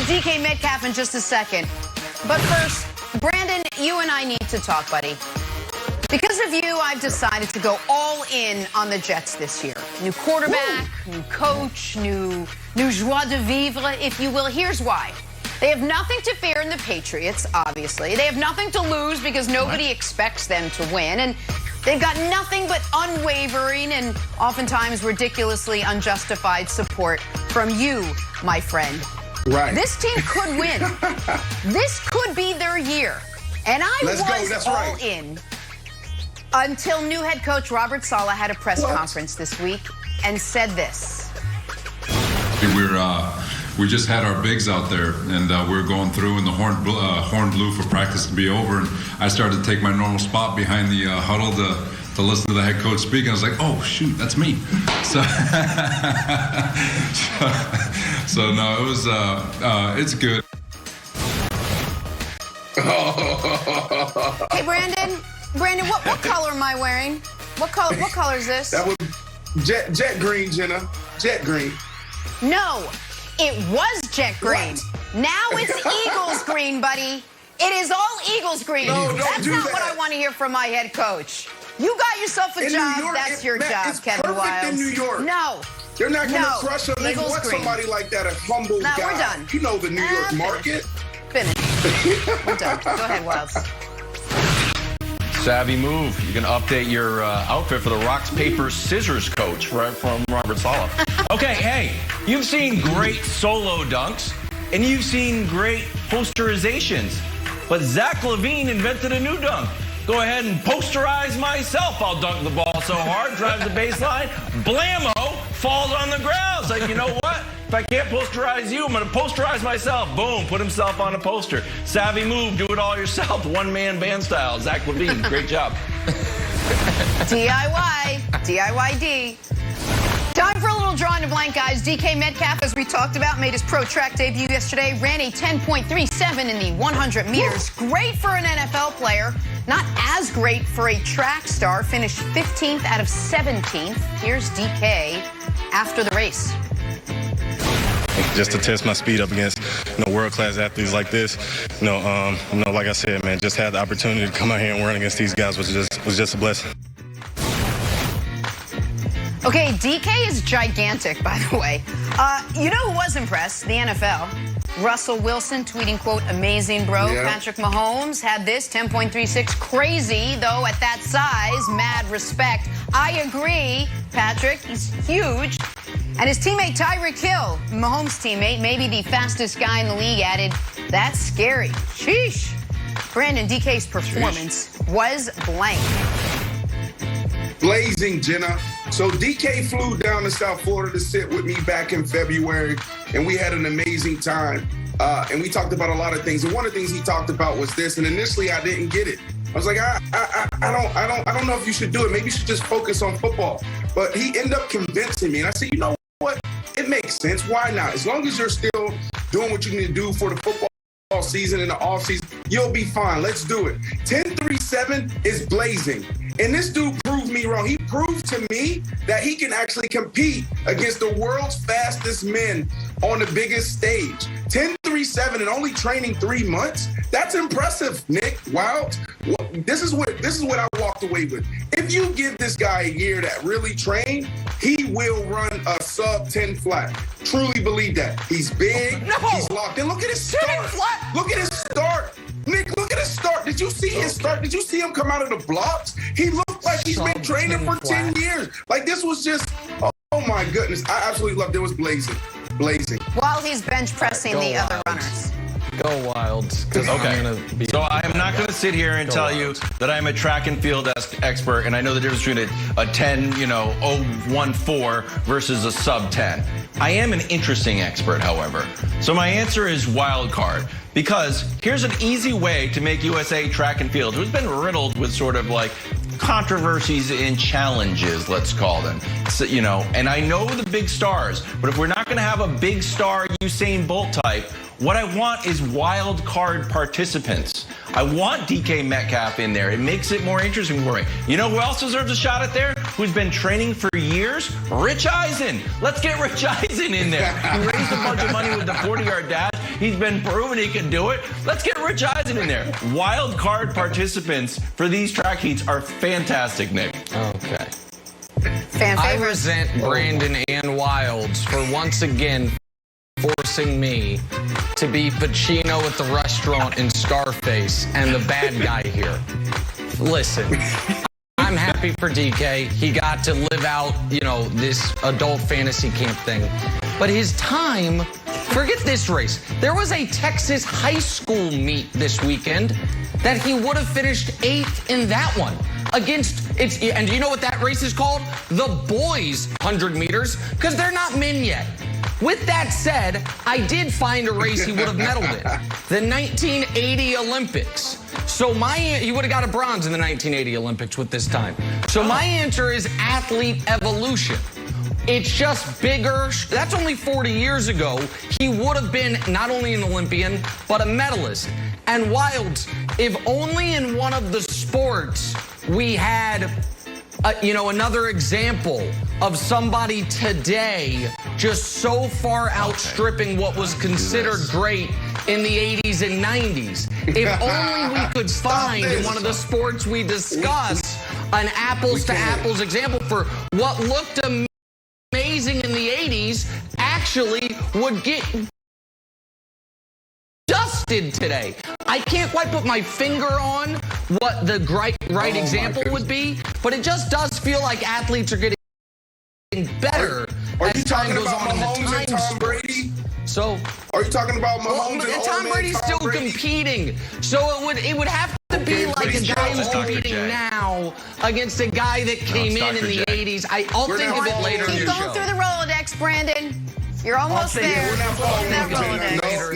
DK Metcalf in just a second. But first, Brandon, you and I need to talk, buddy. Because of you, I've decided to go all in on the Jets this year. New quarterback, new coach, new joie de vivre, if you will. Here's why. They have nothing to fear in the Patriots, obviously. They have nothing to lose because nobody expects them to win. And they've got nothing but unwavering and oftentimes ridiculously unjustified support from you, my friend. Right. This team could win. This could be their year. And I was all in until new head coach Robert Saleh had a press conference this week and said this. We just had our bigs out there, and we were going through, and the horn blew for practice to be over, and I started to take my normal spot behind the huddle to listen to the head coach speak, and I was like, oh, shoot, that's me. So no, it was, it's good. Hey, Brandon, what color am I wearing? What color is this? That was jet green, Jenna. Jet green. No, it was jet green. What? Now it's Eagles green, buddy. It is all Eagles green. No, That's not what I want to hear from my head coach. You got yourself a job. That's your job, Kevin Wiles. In New York. No. You're not going to crush them. They want somebody like that, a humble guy. We're done. You know the New York market. Finish. We're done. Go ahead, Wiles. Savvy move. You can update your outfit for the rocks, paper, scissors coach right from Robert Saleh. Okay, hey, you've seen great solo dunks, and you've seen great posterizations, but Zach Levine invented a new dunk. Go ahead and posterize myself. I'll dunk the ball so hard, drives the baseline, blammo, falls on the ground. It's like, you know what? If I can't posterize you, I'm going to posterize myself. Boom, put himself on a poster. Savvy move, do it all yourself. One-man band style. Zach Levine, great job. DIY, DIYD. Time for a little drawing a blank, guys. DK Metcalf, as we talked about, made his pro track debut yesterday, ran a 10.37 in the 100 meters. Great for an NFL player, not as great for a track star. Finished 15th out of 17th. Here's DK after the race. Just to test my speed up against, world-class athletes like this. Like I said, man, just had the opportunity to come out here and run against these guys was just a blessing. Okay, DK is gigantic, by the way. You know who was impressed? The NFL. Russell Wilson tweeting, quote, amazing, bro. Yeah. Patrick Mahomes had this, 10.36. Crazy, though, at that size. Mad respect. I agree, Patrick. He's huge. And his teammate Tyreek Hill, Mahomes' teammate, maybe the fastest guy in the league, added, that's scary. Sheesh. Brandon, DK's performance was blank. Blazing, Jenna. So DK flew down to South Florida to sit with me back in February, and we had an amazing time. And we talked about a lot of things. And one of the things he talked about was this. And initially, I didn't get it. I was like, I don't know if you should do it. Maybe you should just focus on football. But he ended up convincing me, and I said, you know what? It makes sense. Why not? As long as you're still doing what you need to do for the football season and the off season, you'll be fine. Let's do it. 10.37 is blazing. And this dude proved me wrong. He proved to me that he can actually compete against the world's fastest men on the biggest stage. 10.37 and only training 3 months. That's impressive, Nick. Wow. This is what I walked away with. If you give this guy a year that really trained, he will run a sub 10 flat. Truly believe that. He's big. No. He's locked in. Look at his start. Look at his start. Nick, look at his start. Did you see his start? Did you see him come out of the blocks? He looked like he's been training for 10 years. Like, this was just, oh my goodness. I absolutely loved it. It was blazing. Blazing. While he's bench pressing the other runners. Go Wild. Okay. So I am not going to sit here and tell you that I'm a track and field expert and I know the difference between a 0.14 versus a sub 10. I am an interesting expert, however. So my answer is wild card. Because here's an easy way to make USA track and field, who's been riddled with sort of like controversies and challenges, let's call them. So, and I know the big stars, but if we're not going to have a big star Usain Bolt type, what I want is wild card participants. I want DK Metcalf in there. It makes it more interesting for me. You know who else deserves a shot at there? Who's been training for years? Rich Eisen. Let's get Rich Eisen in there. He raised a bunch of money with the 40-yard dash. He's been proven he can do it. Let's get Rich Eisen in there. Wild card participants for these track heats are fantastic, Nick. Okay. Fan I favorites. resent Brandon and Wilds for once again forcing me to be Pacino at the restaurant in Scarface and the bad guy here. Listen, I'm happy for DK. He got to live out, this adult fantasy camp thing. But his time, forget this race. There was a Texas high school meet this weekend that he would have finished 8th in that one. And do you know what that race is called? The boys 100 meters, because they're not men yet. With that said, I did find a race he would have medaled in. The 1980 Olympics. So he would have got a bronze in the 1980 Olympics with this time. So my answer is athlete evolution. It's just bigger. That's only 40 years ago. He would have been not only an Olympian, but a medalist. And Wilds, if only in one of the sports we had, another example of somebody today just so far outstripping what was considered great in the 80s and 90s. If only we could find in one of the sports we discuss an apples to apples example for what looked amazing in the 80s actually would get dusted today. I can't quite put my finger on what the right example would be, but it just does feel like athletes are getting better as time goes on in the Mahomes and time Tom sport. Brady? So, Are you talking about Mahomes and Tom Brady's still competing, so it would have to be like a guy who's competing now against a guy that came in the 80s. I'll think of it later in Keep your going show. through the Rolodex, Brandon. You're almost there. We're not following That him. Rolodex. Later